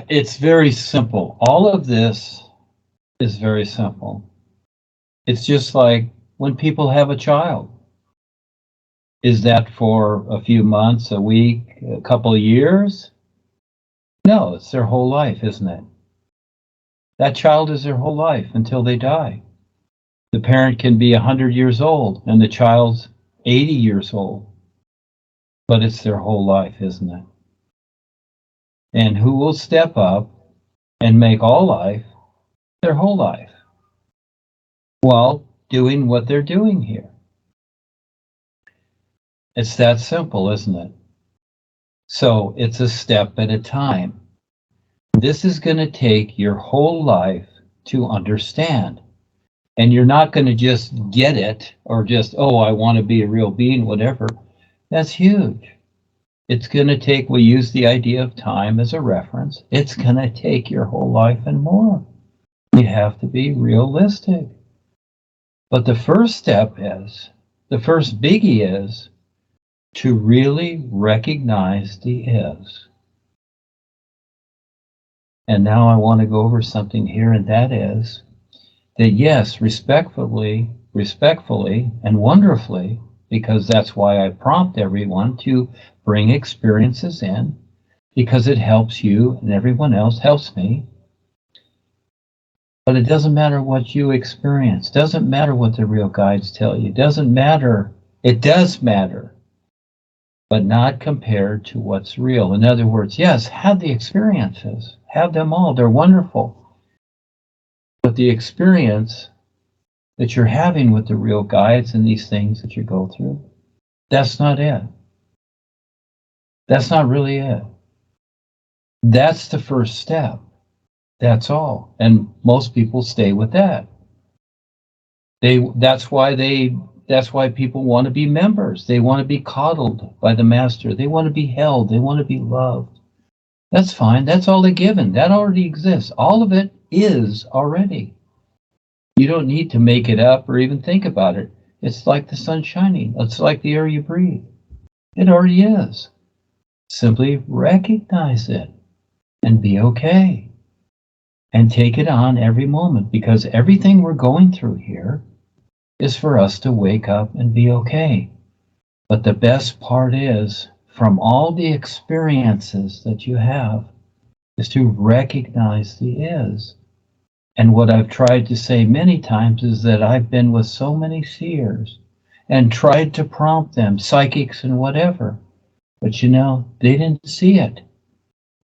It's very simple. All of this is very simple. It's just like when people have a child. Is that for a few months, a week, a couple of years? No, it's their whole life, isn't it? That child is their whole life until they die. The parent can be 100 years old and the child's 80 years old, but it's their whole life, isn't it? And who will step up and make all life their whole life while doing what they're doing here? It's that simple, isn't it? So it's a step at a time. This is going to take your whole life to understand. And you're not going to just get it or just, oh, I want to be a real being, whatever. That's huge. It's going to take, we use the idea of time as a reference. It's going to take your whole life and more. You have to be realistic. But the first step is, the first biggie is to really recognize the is. And now I want to go over something here, and that is that yes, respectfully, and wonderfully, because that's why I prompt everyone to bring experiences in, because it helps you and everyone else helps me. But it doesn't matter what you experience. Doesn't matter what the real guides tell you. Doesn't matter. It does matter, but not compared to what's real. In other words, yes, have the experiences. Have them all. They're wonderful. But the experience that you're having with the real guides and these things that you go through, that's not it. That's not really it. That's the first step. That's all. And most people stay with that. That's why people want to be members. They want to be coddled by the master. They want to be held. They want to be loved. That's fine. That's all they're given. That already exists. All of it is already. You don't need to make it up or even think about it. It's like the sun shining. It's like the air you breathe. It already is. Simply recognize it and be okay. And take it on every moment, because everything we're going through here is for us to wake up and be okay. But the best part is, from all the experiences that you have, is to recognize the is. And what I've tried to say many times is that I've been with so many seers and tried to prompt them, psychics and whatever. But you know, they didn't see it.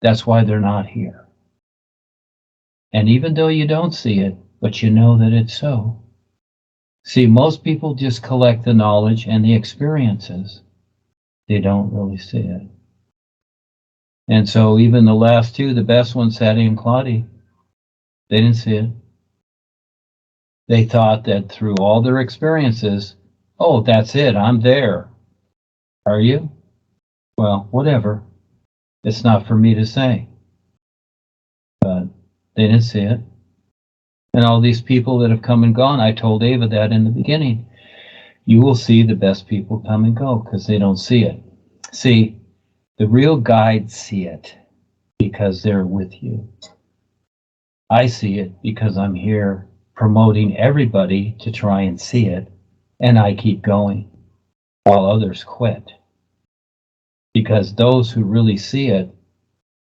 That's why they're not here. And even though you don't see it, but you know that it's so. See, most people just collect the knowledge and the experiences. They don't really see it. And so even the last two, the best ones, Sadie and Claudie, they didn't see it. They thought that through all their experiences, oh, that's it, I'm there. Are you? Well, whatever. It's not for me to say. But they didn't see it. And all these people that have come and gone, I told Ava that in the beginning. You will see the best people come and go because they don't see it. See, the real guides see it because they're with you. I see it because I'm here promoting everybody to try and see it, and I keep going while others quit. Because those who really see it,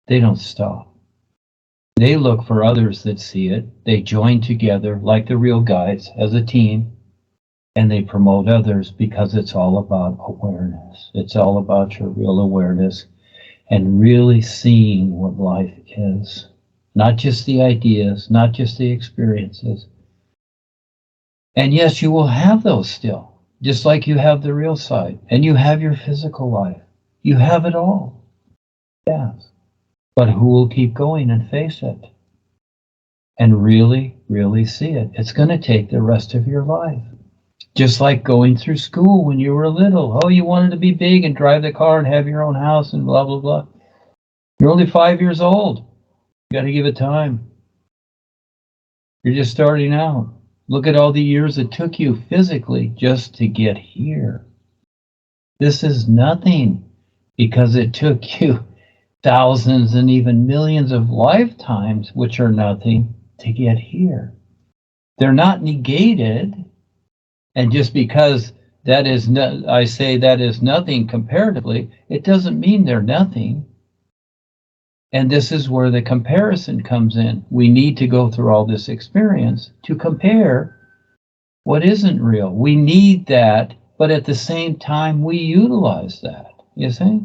they don't stop. They look for others that see it. They join together like the real guides as a team, and they promote others because it's all about awareness. It's all about your real awareness and really seeing what life is. Not just the ideas, not just the experiences. And yes, you will have those still, just like you have the real side, and you have your physical life. You have it all. Yes. But who will keep going and face it? And really, really see it? It's going to take the rest of your life. Just like going through school when you were little. Oh, you wanted to be big and drive the car and have your own house and blah, blah, blah. You're only 5 years old. You got to give it time. You're just starting out. Look at all the years it took you physically just to get here. This is nothing because it took you thousands and even millions of lifetimes, which are nothing, to get here. They're not negated. And just because that is I say that is nothing comparatively, it doesn't mean they're nothing. And this is where the comparison comes in. We need to go through all this experience to compare what isn't real. We need that, but at the same time, we utilize that. You see?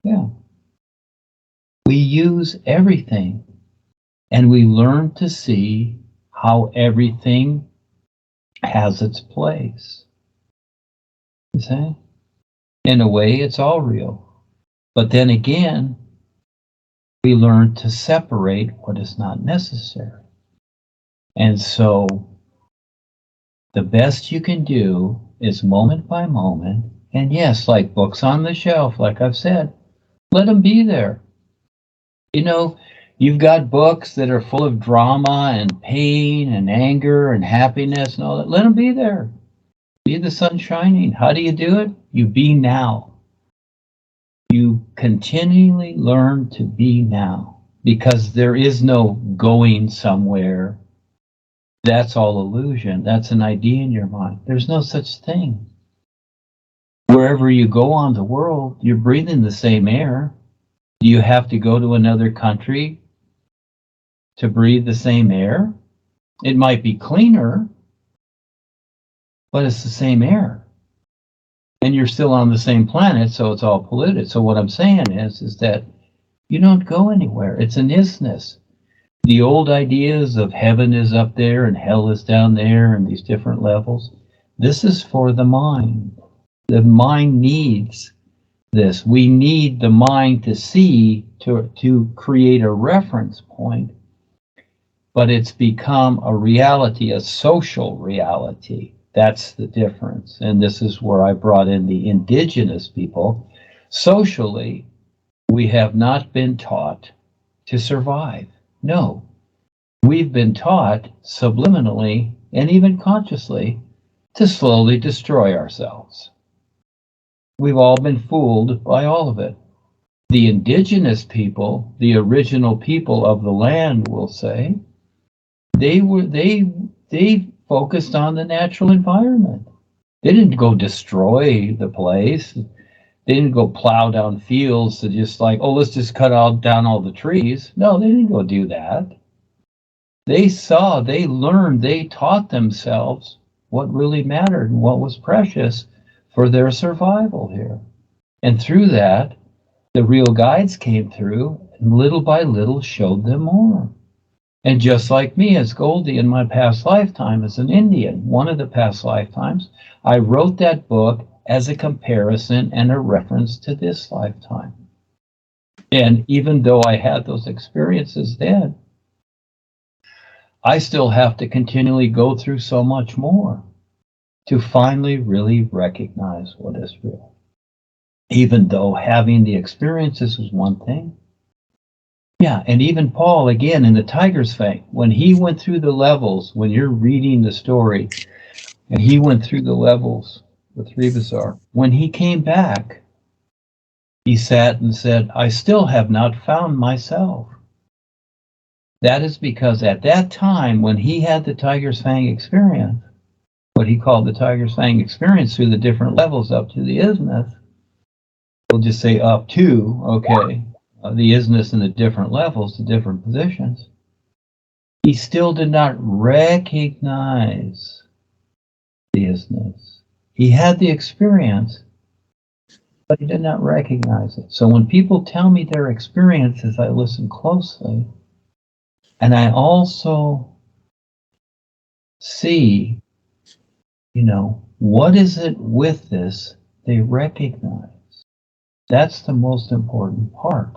Yeah. We use everything, and we learn to see how everything has its place. You see? In a way, it's all real. But then again, we learn to separate what is not necessary. And so the best you can do is moment by moment. And yes, like books on the shelf, like I've said, let them be there. You know, you've got books that are full of drama and pain and anger and happiness and all that. Let them be there. Be the sun shining. How do you do it? You be now. You continually learn to be now, because there is no going somewhere. That's all illusion. That's an idea in your mind. There's no such thing. Wherever you go on the world, you're breathing the same air. Do you have to go to another country to breathe the same air? It might be cleaner, but it's the same air. And you're still on the same planet, so it's all polluted. So what I'm saying is that you don't go anywhere. It's an isness. The old ideas of heaven is up there and hell is down there and these different levels, this is for the mind. The mind needs this. We need the mind to see, to create a reference point, but it's become a reality, a social reality. That's the difference. And this is where I brought in the indigenous people. Socially, we have not been taught to survive. No, we've been taught subliminally and even consciously to slowly destroy ourselves. We've all been fooled by all of it. The indigenous people, the original people of the land, will say, they focused on the natural environment. They didn't go destroy the place. They didn't go plow down fields to just like, oh, let's just cut down all the trees. No, they didn't go do that. They saw, they learned, they taught themselves what really mattered and what was precious for their survival here. And through that, the real guides came through and little by little showed them more. And just like me as Goldie in my past lifetime as an Indian, one of the past lifetimes, I wrote that book as a comparison and a reference to this lifetime. And even though I had those experiences then, I still have to continually go through so much more to finally really recognize what is real. Even though having the experiences was one thing. Yeah, and even Paul, again, in the Tiger's Fang, when he went through the levels, when you're reading the story, and he went through the levels with Rebazar, when he came back, he sat and said, I still have not found myself. That is because at that time, when he had the Tiger's Fang experience, what he called the Tiger's Fang experience through the different levels up to the isthmus, we'll just say up to, okay, the isthmus and the different levels, the different positions, he still did not recognize the isthmus. He had the experience, but he did not recognize it. So when people tell me their experiences, I listen closely. And I also see, what is it with this they recognize? That's the most important part.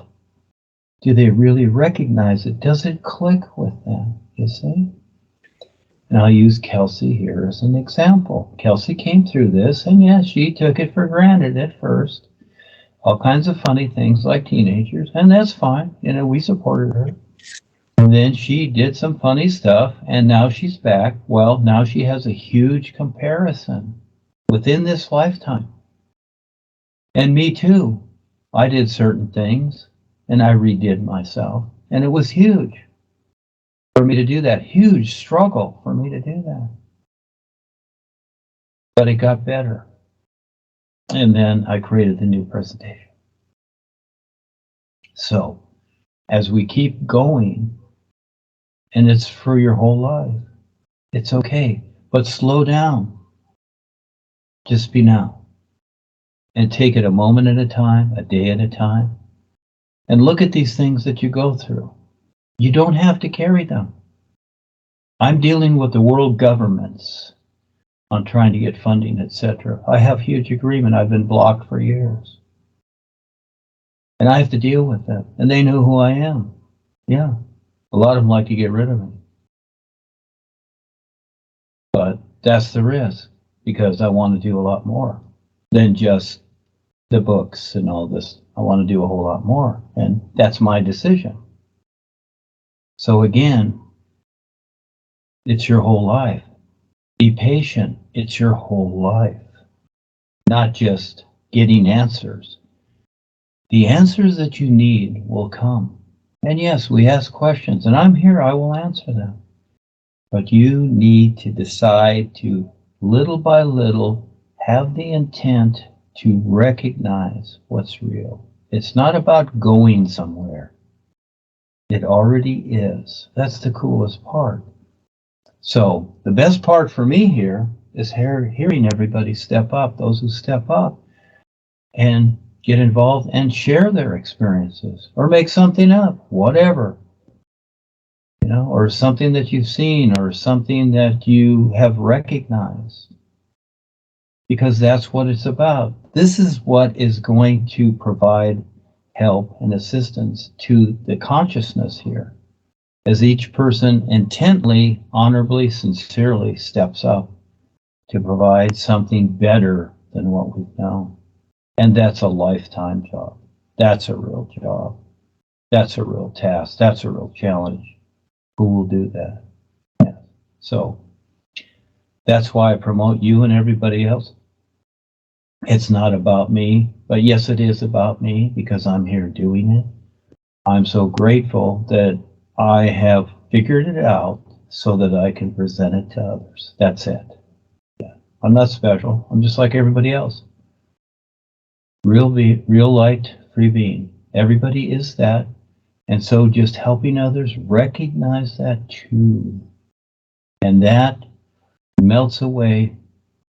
Do they really recognize it? Does it click with them, you see? And I'll use Kelsey here as an example. Kelsey came through this, and yes, she took it for granted at first. All kinds of funny things like teenagers, and that's fine. We supported her. And then she did some funny stuff, and now she's back. Well, now she has a huge comparison within this lifetime. And me too. I did certain things, and I redid myself. And it was huge for me to do that. Huge struggle for me to do that. But it got better. And then I created the new presentation. So, as we keep going, and it's for your whole life, it's okay. But slow down. Just be now. And take it a moment at a time, a day at a time. And look at these things that you go through. You don't have to carry them. I'm dealing with the world governments on trying to get funding, etc. I have huge agreement. I've been blocked for years. And I have to deal with them. And they know who I am. Yeah. A lot of them like to get rid of me. But that's the risk, because I want to do a lot more than just the books and all this. I want to do a whole lot more. And that's my decision. So again, it's your whole life. Be patient. It's your whole life. Not just getting answers. The answers that you need will come. And yes, we ask questions, and I'm here, I will answer them. But you need to decide to, little by little, have the intent to recognize what's real. It's not about going somewhere. It already is. That's the coolest part. So the best part for me here is hearing everybody step up, those who step up and get involved and share their experiences or make something up, whatever, you know, or something that you've seen or something that you have recognized, because that's what it's about. This is what is going to provide help and assistance to the consciousness here, as each person intently, honorably, sincerely steps up to provide something better than what we've known. And that's a lifetime job. That's a real job. That's a real task. That's a real challenge. Who will do that? Yeah. So that's why I promote you and everybody else. It's not about me, but yes, it is about me, because I'm here doing it. I'm so grateful that I have figured it out so that I can present it to others. That's it. Yeah. I'm not special. I'm just like everybody else. Real light, free being. Everybody is that. And so just helping others recognize that too. And that melts away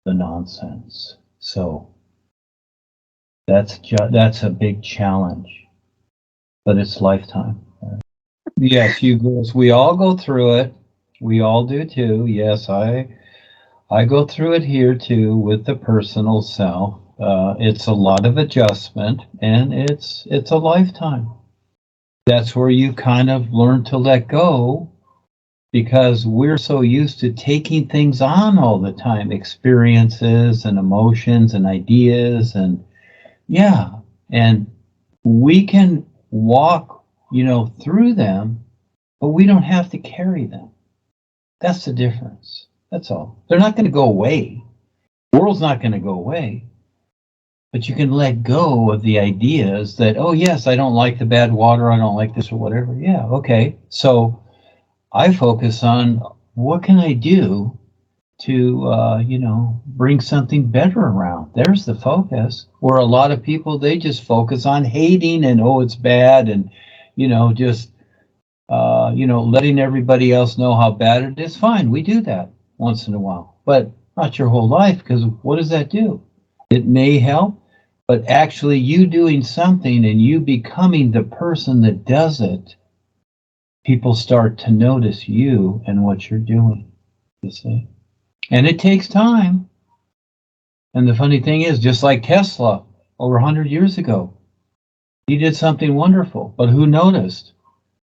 the nonsense. So that's a big challenge. But it's lifetime. Yes, you girls, we all go through it. We all do too. Yes, I go through it here too with the personal self. It's a lot of adjustment, and it's a lifetime. That's where you kind of learn to let go, because we're so used to taking things on all the time, experiences and emotions and ideas, and yeah, and we can walk, you know, through them, but we don't have to carry them. That's the difference. That's all. They're not going to go away. The world's not going to go away. But you can let go of the ideas that, oh yes, I don't like the bad water, I don't like this or whatever. Yeah, okay. So I focus on what can I do to, you know, bring something better around. There's the focus. Where a lot of people, they just focus on hating and, oh, it's bad, and, you know, just, you know, letting everybody else know how bad it is. Fine, we do that once in a while, but not your whole life, because what does that do? It may help, but actually you doing something and you becoming the person that does it, people start to notice you and what you're doing, you see. And it takes time. And the funny thing is, just like Tesla over 100 years ago, he did something wonderful, but who noticed?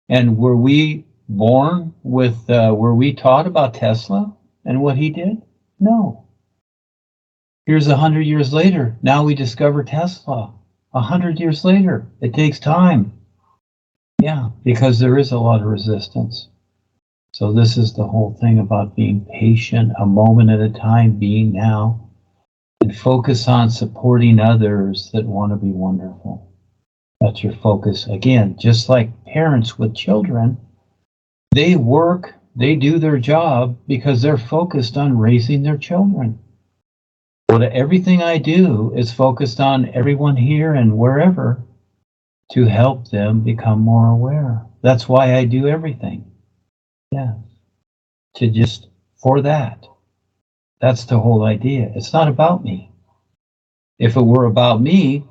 And were we born with, were we taught about Tesla and what he did? No. Here's 100 years later. Now we discover Tesla. 100 years later. It takes time. Yeah, because there is a lot of resistance. So this is the whole thing about being patient, a moment at a time, being now, and focus on supporting others that want to be wonderful. That's your focus. Again, just like parents with children, they work, they do their job because they're focused on raising their children. Everything I do is focused on everyone here and wherever to help them become more aware. That's why I do everything. Yeah. For that. That's the whole idea. It's not about me. If it were about me,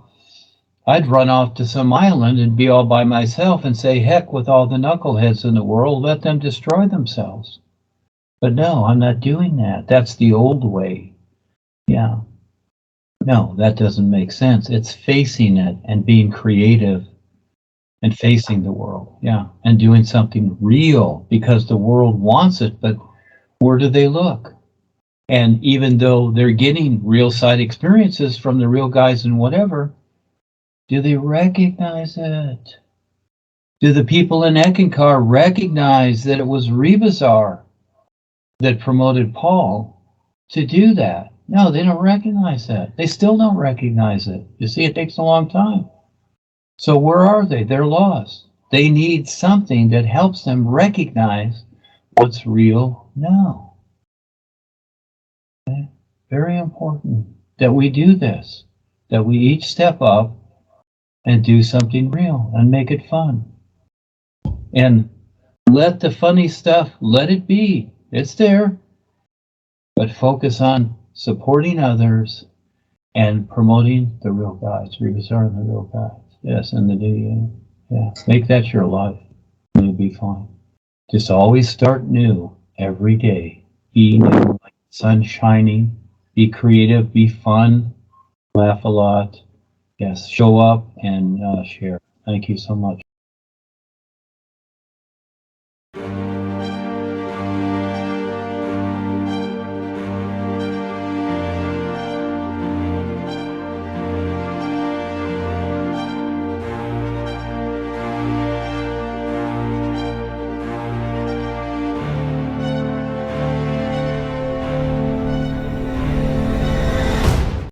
I'd run off to some island and be all by myself and say, heck with all the knuckleheads in the world, let them destroy themselves. But no, I'm not doing that. That's the old way. Yeah. No, that doesn't make sense. It's facing it and being creative and facing the world. Yeah. And doing something real because the world wants it, but where do they look? And even though they're getting real side experiences from the real guys and whatever, do they recognize it? Do the people in Eckankar recognize that it was Rebazar that promoted Paul to do that? No, they don't recognize that. They still don't recognize it. You see, it takes a long time. So where are they? They're lost. They need something that helps them recognize what's real now. Okay? Very important that we do this, that we each step up and do something real and make it fun. And let the funny stuff, let it be. It's there. But focus on supporting others and promoting the real guys. Rebazar and the real guys. Yes, and the NuUU. Yeah, make that your life. And you'll be fine. Just always start new every day. Be new, like the sun shining. Be creative, be fun, laugh a lot. Yes, show up and share. Thank you so much.